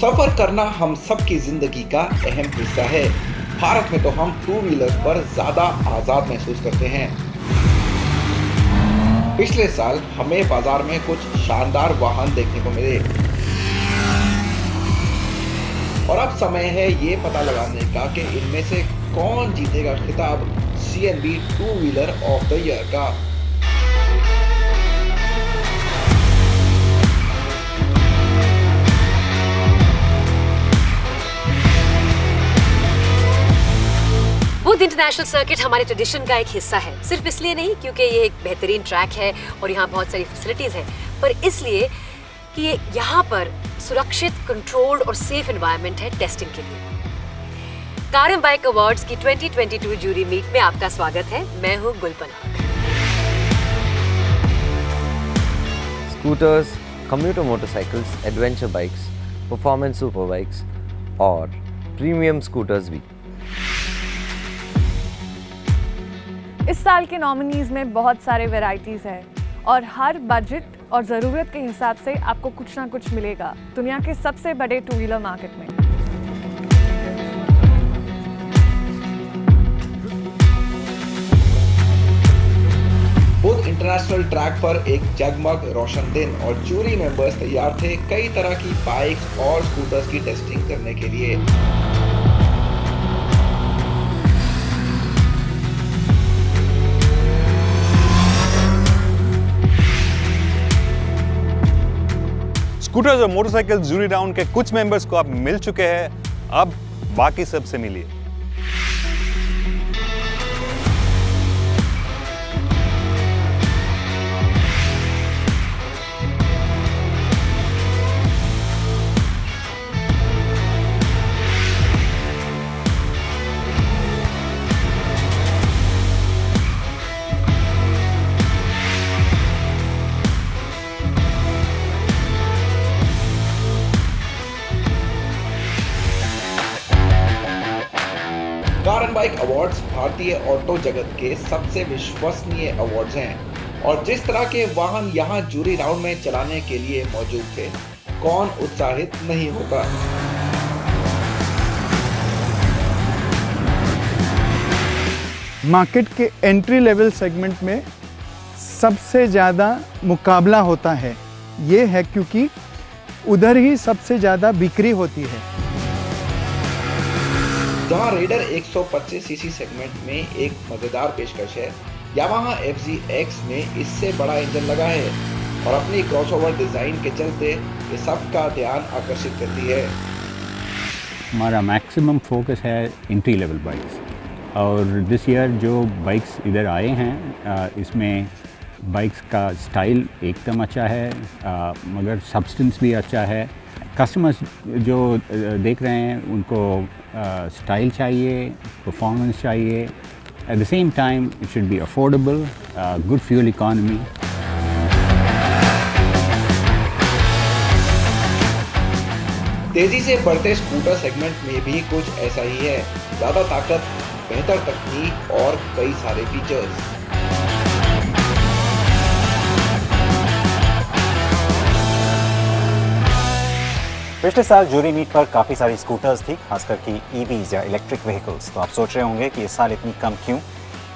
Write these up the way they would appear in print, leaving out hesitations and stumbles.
सफर करना हम सबकी जिंदगी का अहम हिस्सा है। भारत में तो हम टू व्हीलर पर ज्यादा आजाद महसूस करते हैं। पिछले साल हमें बाजार में कुछ शानदार वाहन देखने को मिले और अब समय है ये पता लगाने का कि इनमें से कौन जीतेगा खिताब CNB two wheeler of the year का। बुध इंटरनेशनल सर्किट हमारे ट्रेडिशन का एक हिस्सा है, सिर्फ इसलिए नहीं क्योंकि ये एक बेहतरीन ट्रैक है और यहाँ बहुत सारी फैसिलिटीज हैं, पर इसलिए कि ये यहाँ पर सुरक्षित, कंट्रोल्ड और सेफ एनवायरनमेंट है टेस्टिंग के लिए। कार एंड बाइक अवार्ड्स की 2022 जूरी मीट में आपका स्वागत है। मैं हूँ Gul Panag. Scooters, computer motorcycles, adventure bikes, performance super bikes और प्रीमियम स्कूटर्स भी। इस साल के नॉमिनीज में बहुत सारे वैरायटीज़ हैं और हर बजट और ज़रूरत के हिसाब से आपको कुछ ना कुछ मिलेगा दुनिया के सबसे बड़े टू व्हीलर मार्केट में। बुध इंटरनेशनल ट्रैक पर एक जगमग रोशन दिन और जूरी मेंबर्स तैयार थे कई तरह की बाइक्स और स्कूटर्स की टेस्टिंग करने के लिए। स्कूटर्स और मोटरसाइकिल जूरी राउंड के कुछ मेंबर्स को अब मिल चुके हैं, अब बाकी सबसे मिलिए। कार एंड बाइक अवार्ड्स भारतीय ऑटो जगत के सबसे विश्वसनीय अवार्ड्स हैं और जिस तरह के वाहन यहाँ जूरी राउंड में चलाने के लिए मौजूद थे, कौन उत्साहित नहीं होगा। मार्केट के एंट्री लेवल सेगमेंट में सबसे ज़्यादा मुकाबला होता है। ये है क्योंकि उधर ही सबसे ज़्यादा बिक्री होती है। जहां रेडर 125 सीसी सेगमेंट में एक मजेदार पेशकश है, यामाहा FZ-X में इससे बड़ा इंजन लगा है और अपनी क्रॉसओवर डिजाइन के चलते ये सबका ध्यान आकर्षित करती है। हमारा मैक्सिमम फोकस है एंट्री लेवल बाइक्स और दिस ईयर जो बाइक्स इधर आए हैं इसमें बाइक्स का स्टाइल एकदम अच्छा है, मगर सब्सटेंस भी अच्छा है। कस्टमर्स जो देख रहे हैं उनको स्टाइल चाहिए, परफॉर्मेंस चाहिए, at the same time it should be affordable, good fuel economy. तेजी से बढ़ते स्कूटर सेगमेंट में भी कुछ ऐसा ही है, ज्यादा ताकत, बेहतर तकनीक और कई सारे फीचर्स। पिछले साल जूरी मीट पर काफ़ी सारी स्कूटर्स थी, खासकर कि EVs या इलेक्ट्रिक व्हीकल्स। तो आप सोच रहे होंगे कि इस साल इतनी कम क्यों?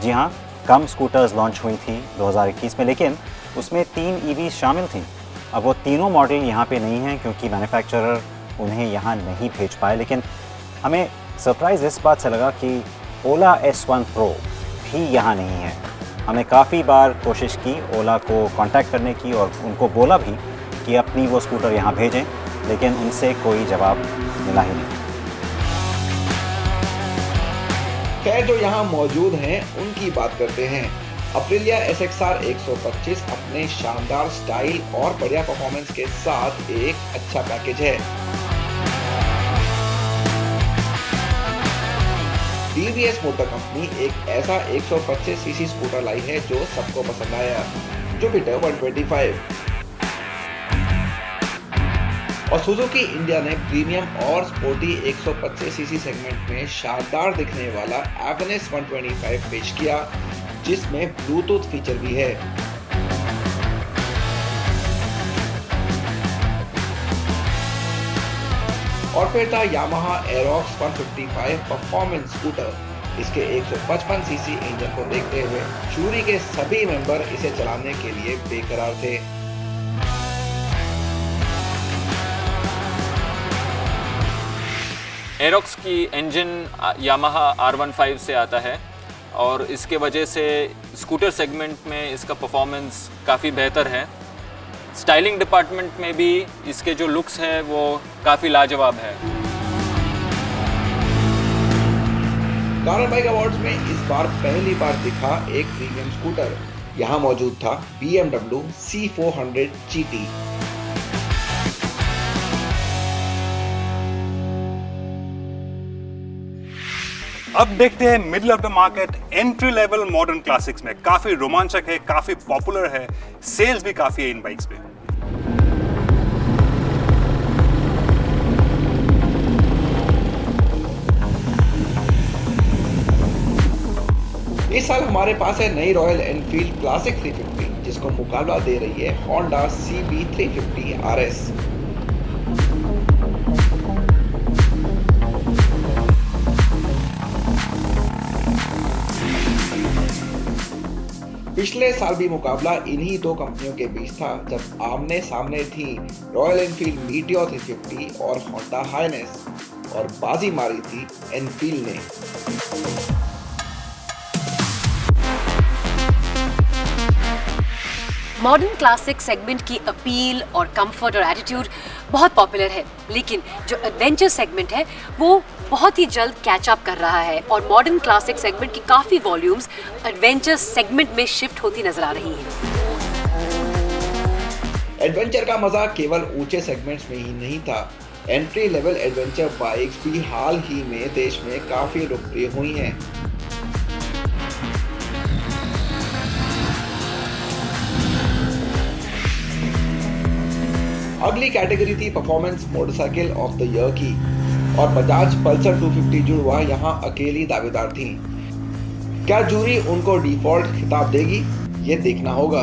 जी हाँ, कम स्कूटर्स लॉन्च हुई थी 2021 में, लेकिन उसमें 3 EVs शामिल थी। अब वो तीनों मॉडल यहाँ पे नहीं हैं क्योंकि मैन्युफैक्चरर उन्हें यहाँ नहीं भेज पाए, लेकिन हमें सरप्राइज़ इस बात से लगा कि ओला S1 Pro भी यहाँ नहीं है। हमने काफ़ी बार कोशिश की ओला को कांटेक्ट करने की और उनको बोला भी कि अपनी वो स्कूटर यहाँ भेजें, लेकिन उनसे कोई जवाब मिला ही नहीं। खैर, जो यहाँ मौजूद हैं उनकी बात करते हैं। अप्रिलिया SXR 125 अपने शानदार स्टाइल और बढ़िया परफॉर्मेंस के साथ एक अच्छा पैकेज है। TVS मोटर कंपनी एक ऐसा 125 सीसी स्कूटर लाई है जो सबको पसंद आया, जुपिटर 125। और सुजुकी इंडिया ने प्रीमियम और स्पोर्टी 125 सीसी सेगमेंट में शानदार दिखने वाला एवेनिस 125 पेश किया, जिसमें ब्लूटूथ फीचर भी है। और फिर था यामाहा एरोक्स 155 परफॉर्मेंस स्कूटर। इसके 155 सीसी इंजन को देखते हुए जूरी के सभी मेंबर इसे चलाने के लिए बेकरार थे। एरोक्स की इंजन यामाहा R15 से आता है और इसके वजह से स्कूटर सेगमेंट में इसका परफॉर्मेंस काफ़ी बेहतर है। स्टाइलिंग डिपार्टमेंट में भी इसके जो लुक्स है वो काफ़ी लाजवाब है। कार बाइक अवार्ड्स में इस बार पहली बार दिखा एक प्रीमियम स्कूटर। यहाँ मौजूद था BMW C400 GT। अब देखते हैं middle of the market entry level modern classics में। काफी रोमांचक है, काफी पॉपुलर है, सेल्स भी काफी है इन बाइक्स पे। इस साल हमारे पास है नई रॉयल एनफील्ड क्लासिक 350 जिसको मुकाबला दे रही है होंडा CB 350 RS। पिछले साल भी मुकाबला इन्हीं दो कंपनियों के बीच था जब आमने सामने थी रॉयल एनफील्ड मीटियोर 350 और होंडा हाइनेस, और बाजी मारी थी एनफील्ड ने। मॉडर्न क्लासिक सेगमेंट की अपील और कंफर्ट और एटीट्यूड बहुत पॉपुलर है, लेकिन जो एडवेंचर सेगमेंट है वो बहुत ही जल्द कैच अप कर रहा है और मॉडर्न क्लासिक सेगमेंट की काफ़ी वॉल्यूम्स एडवेंचर सेगमेंट में शिफ्ट होती नजर आ रही हैं। एडवेंचर का मजा केवल ऊंचे सेगमेंट्स में ही नहीं था। एंट्री लेवल एडवेंचर बाइक्स भी हाल ही में देश में काफी लोकप्रिय हुई हैं। अगली कैटेगरी थी performance motorcycle of the year की, और बजाज पल्सर 250 जुड़वा यहां अकेली दावेदार थी। क्या जूरी उनको डिफॉल्ट खिताब देगी, ये देखना होगा।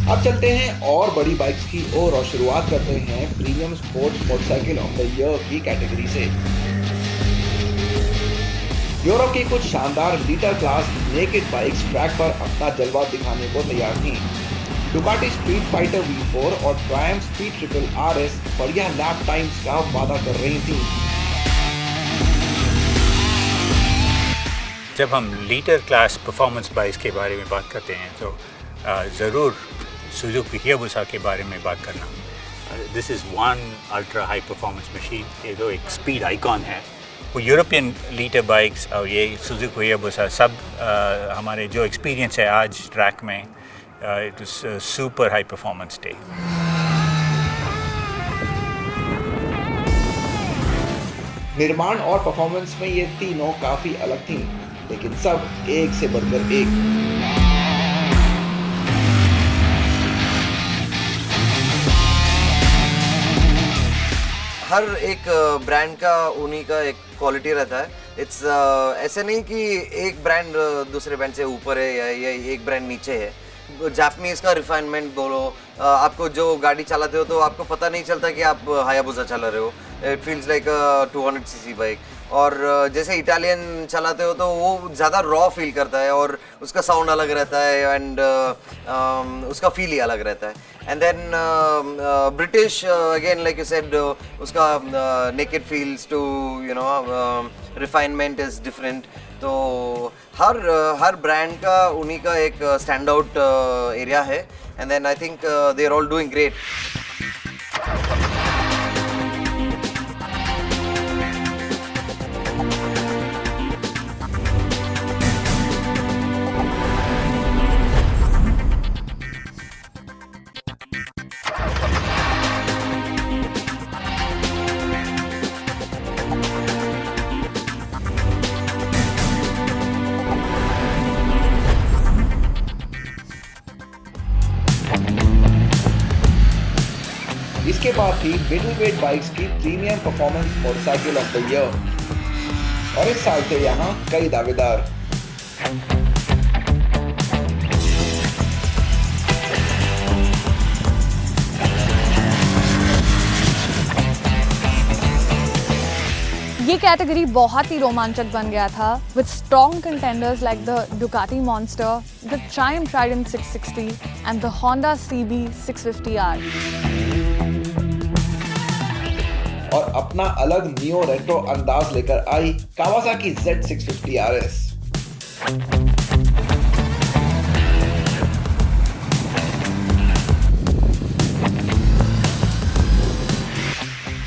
अब चलते हैं और बड़ी बाइक्स की ओर और शुरुआत करते हैं premium sports motorcycle of the year की कैटेगरी से। यूरोप की कुछ शानदार litre class naked bikes track पर अपना जलवा दिखाने को तैयार थीं। डुकाटी स्ट्रीट फाइटर V4 और ट्रायम्फ स्पीड ट्रिपल RS बढ़िया लैप टाइम्स का वादा कर रही थीं। जब हम लीटर क्लास परफॉर्मेंस बाइक्स के बारे में बात करते हैं तो ज़रूर सुजुकी हायाबुसा के बारे में बात करना। This is one ultra high performance machine. ये तो एक स्पीड आइकॉन है। वो यूरोपियन लीटर बाइक्स और ये सुजुकी हायाबुसा सब हमारे जो एक्सपीरियंस है आज ट्रैक में, it is super high performance day. निर्माण और परफॉर्मेंस में ये तीनों काफी अलग थीं, लेकिन सब एक से बढ़कर एक। हर एक ब्रांड का उन्हीं का एक क्वालिटी रहता है। इट्स ऐसे नहीं कि एक ब्रांड दूसरे ब्रांड से ऊपर है या एक ब्रांड नीचे है। जापानीज़ का रिफाइनमेंट बोलो, आपको जो गाड़ी चलाते हो तो आपको पता नहीं चलता कि आप हायाबुसा चला रहे हो। It feels like 200 CC bike. और जैसे इटालियन चलाते हो तो वो ज़्यादा रॉ फील करता है और उसका साउंड अलग रहता है एंड उसका फील ही अलग रहता है। And then British again like you said, उसका naked feels to you know refinement is different. तो हर ब्रांड का उन्हीं का एक स्टैंड आउट एरिया है। And then I think they are all doing great. इसके बाद थी मिडिल वेट बाइक्स की premium performance motorcycle of the year, और इस साल थे यहाँ कई दावेदार। ये कैटेगरी बहुत ही रोमांचक बन गया था with strong contenders like the Ducati monster, the Triumph Trident 660 and the Honda CB 650R। और अपना अलग नियो रेट्रो अंदाज लेकर आई कावासाकी Z650 RS।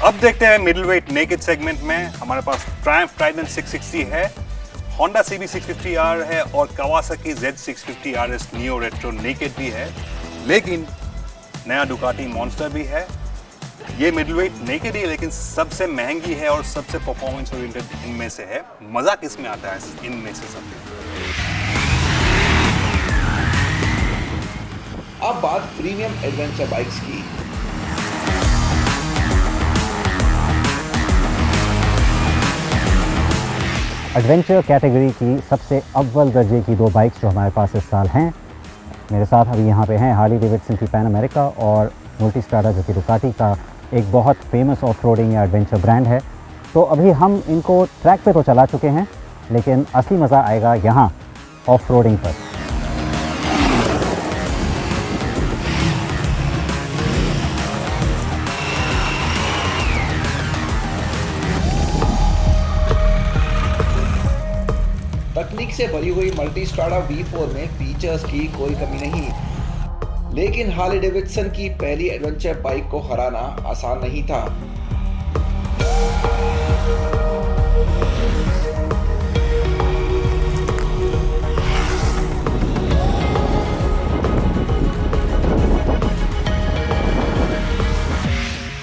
अब देखते हैं मिडिल वेट नेकेड सेगमेंट में हमारे पास ट्रायम्फ ट्राइडेंट 660 है, होंडा CB 650R है और Kawasaki Z650 RS neo retro naked भी है, लेकिन नया डुकाटी मॉन्स्टर भी है। ये मिडिल वेट नेकेड ही है, लेकिन सबसे महंगी है और सबसे परफॉर्मेंस ओरिएंटेड इनमें से है। मजा किस में आता है इनमें से सब? अब बात प्रीमियम एडवेंचर बाइक्स की। एडवेंचर कैटेगरी की सबसे अव्वल दर्जे की 2 बाइक्स जो हमारे पास इस साल हैं, मेरे साथ अभी यहाँ पे हैं हार्ली डेविडसन की पैन अमेरिका और मल्टीस्ट्राडा जो कि डुकाटी का एक बहुत फेमस ऑफ रोडिंग या एडवेंचर ब्रांड है। तो अभी हम इनको ट्रैक पे तो चला चुके हैं, लेकिन असली मज़ा आएगा यहाँ ऑफ रोडिंग पर। तकनीक से भरी हुई मल्टीस्ट्राडा V4 में फीचर्स की कोई कमी नहीं, लेकिन हार्ली डेविडसन की पहली एडवेंचर बाइक को हराना आसान नहीं था।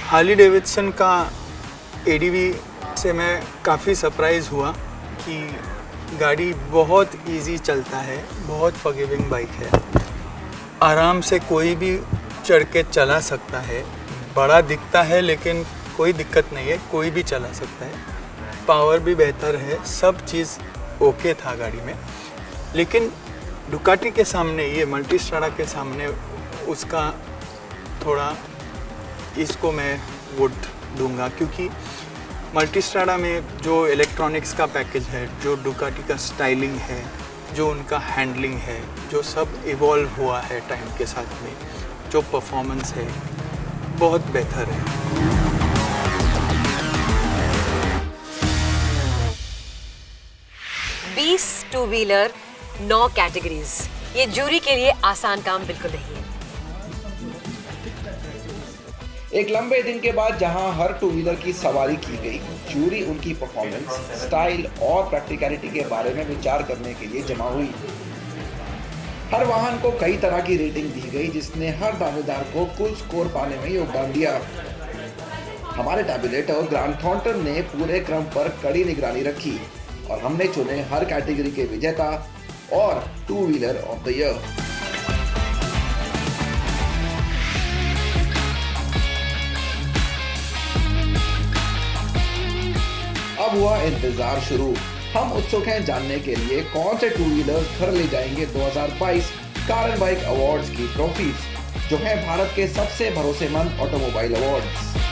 हार्ली डेविडसन का ADV से मैं काफ़ी सरप्राइज़ हुआ कि गाड़ी बहुत इजी चलता है, बहुत फॉरगिविंग बाइक है, आराम से कोई भी चढ़ के चला सकता है। बड़ा दिखता है लेकिन कोई दिक्कत नहीं है, कोई भी चला सकता है। पावर भी बेहतर है, सब चीज़ ओके था गाड़ी में। लेकिन डुकाटी के सामने, ये मल्टीस्ट्राडा के सामने उसका थोड़ा, इसको मैं वोट दूंगा, क्योंकि मल्टीस्ट्राडा में जो इलेक्ट्रॉनिक्स का पैकेज है, जो डुकाटी का स्टाइलिंग है, जो उनका हैंडलिंग है, जो सब इवॉल्व हुआ है टाइम के साथ में, जो परफॉर्मेंस है, बहुत बेहतर है। बीस टू व्हीलर, 9 कैटेगरीज, ये जूरी के लिए आसान काम बिल्कुल नहीं है। एक लंबे दिन के बाद जहां हर टू व्हीलर की सवारी की गई, जूरी उनकी परफॉर्मेंस, स्टाइल और प्रैक्टिकलिटी के बारे में विचार करने के लिए जमा हुई। हर वाहन को कई तरह की रेटिंग दी गई, जिसने हर दावेदार को कुल स्कोर पाने में योगदान दिया। हमारे टैबुलेटर ग्रांट थॉर्नटन ने पूरे क्रम पर कड़ी निगरानी रखी और हमने चुने हर कैटेगरी के विजेता और two wheeler of the year. अब हुआ इंतजार शुरू। हम उत्सुक हैं जानने के लिए कौन से टू व्हीलर्स घर ले जाएंगे 2022 कार एंड बाइक अवार्ड्स की ट्रॉफीज, जो है भारत के सबसे भरोसेमंद ऑटोमोबाइल अवार्ड्स।